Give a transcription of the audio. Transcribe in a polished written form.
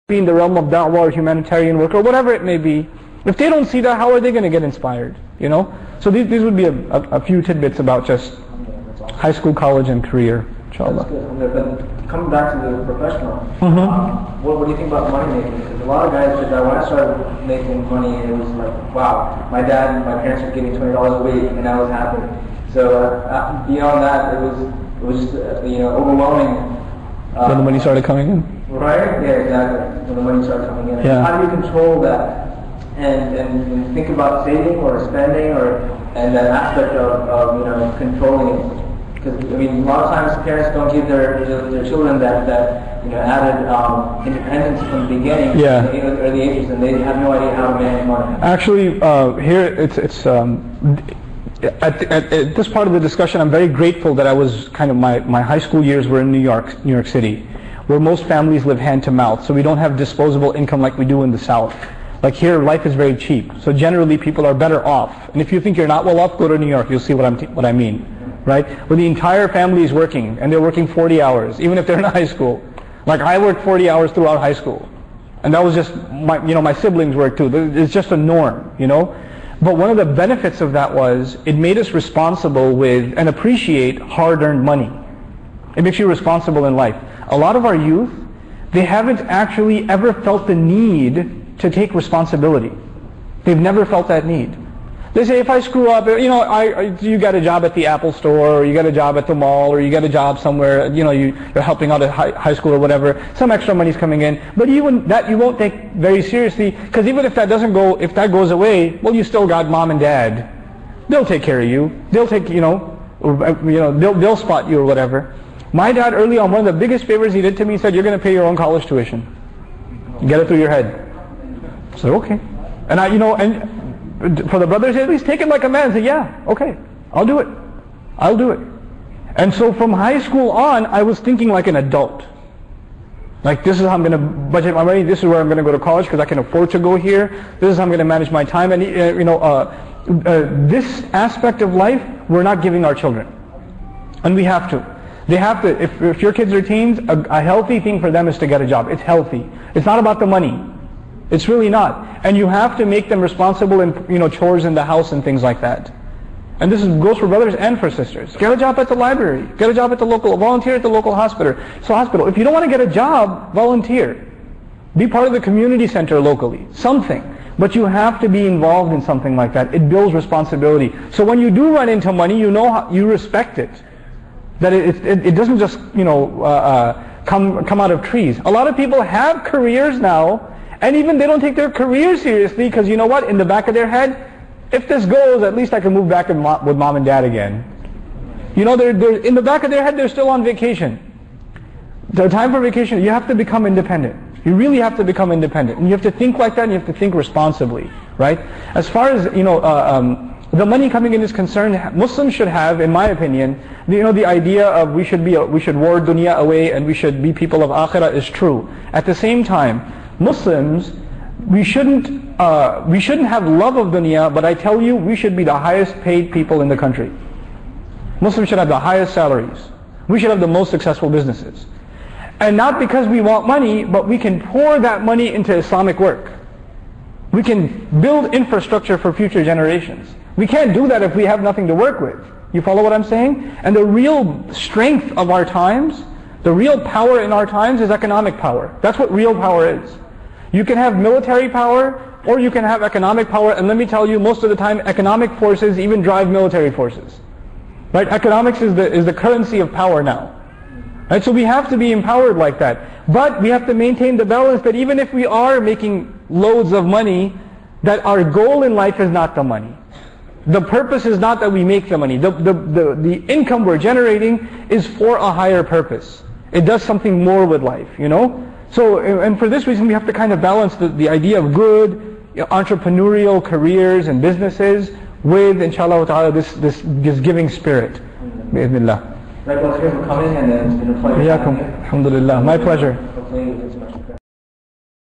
be in the realm of dawah or humanitarian work or whatever it may be, if they don't see that, how are they going to get inspired? You know? So these would be a few tidbits about just high school, college, and career. Inshallah. That's good. But coming back to the professional, what do you think about money making? Because a lot of guys said that when I started making money, it was like, wow, my dad and my parents were giving $20 a week, and I was happy. So beyond that, it was just overwhelming. When the money started coming in. Right? Yeah, exactly. When the money started coming in. Yeah. How do you control that? And think about saving or spending and that aspect of controlling. Because I mean, a lot of times parents don't give their children that added independence from the beginning, in the early ages, and they have no idea how to manage money. Actually, here it's at this part of the discussion, I'm very grateful that I was kind of my high school years were in New York City, where most families live hand to mouth, so we don't have disposable income like we do in the South. Like here, life is very cheap, so generally people are better off. And if you think you're not well off, go to New York. You'll see what I mean, right? Where the entire family is working, and they're working 40 hours, even if they're in high school. Like I worked 40 hours throughout high school, and that was just my siblings worked too. It's just a norm, But one of the benefits of that was it made us responsible with and appreciate hard-earned money. It makes you responsible in life. A lot of our youth, they haven't actually ever felt the need to take responsibility. They've never felt that need. They say, if I screw up, you got a job at the Apple store, or you got a job at the mall, or you got a job somewhere, you're helping out at high school or whatever, some extra money's coming in, but even that you won't take very seriously, because even if that goes away, well, you still got mom and dad. They'll take care of you. They'll take, they'll spot you or whatever. My dad early on, one of the biggest favors he did to me, he said, you're going to pay your own college tuition. Get it through your head. I said, okay. And and for the brothers, at least take it like a man. Say, yeah, okay, I'll do it. I'll do it. And so from high school on, I was thinking like an adult. Like, this is how I'm going to budget my money. This is where I'm going to go to college because I can afford to go here. This is how I'm going to manage my time. And this aspect of life, we're not giving our children, and we have to. They have to. If your kids are teens, a healthy thing for them is to get a job. It's healthy. It's not about the money. It's really not. And you have to make them responsible in chores in the house and things like that. And this goes for brothers and for sisters. Get a job at the library. Get a job at volunteer at the local hospital. If you don't want to get a job, volunteer. Be part of the community center locally. Something. But you have to be involved in something like that. It builds responsibility. So when you do run into money, you respect it. That it doesn't just come out of trees. A lot of people have careers now, and even they don't take their career seriously because you know what? In the back of their head, if this goes, at least I can move back with mom and dad again. They're in the back of their head, they're still on vacation. The time for vacation, you have to become independent. You really have to become independent, and you have to think like that, and you have to think responsibly, right? As far as the money coming in is concerned, Muslims should have, in my opinion, the idea of we should ward dunya away and we should be people of akhirah is true. At the same time, Muslims, we shouldn't have love of dunya, but I tell you, we should be the highest paid people in the country. Muslims should have the highest salaries. We should have the most successful businesses. And not because we want money, but we can pour that money into Islamic work. We can build infrastructure for future generations. We can't do that if we have nothing to work with. You follow what I'm saying? And the real strength of our times, the real power in our times is economic power. That's what real power is. You can have military power, or you can have economic power, and let me tell you, most of the time economic forces even drive military forces. Right? Economics is the currency of power now. Right? So we have to be empowered like that. But we have to maintain the balance that even if we are making loads of money, that our goal in life is not the money. The purpose is not that we make the money. The income we're generating is for a higher purpose. It does something more with life, So, and for this reason we have to kind of balance the idea of good, entrepreneurial careers and businesses with, inshallah ta'ala, this giving spirit. Bi-idhnillah. Right, well, here's for coming, and it's been a pleasure. Alhamdulillah. My pleasure.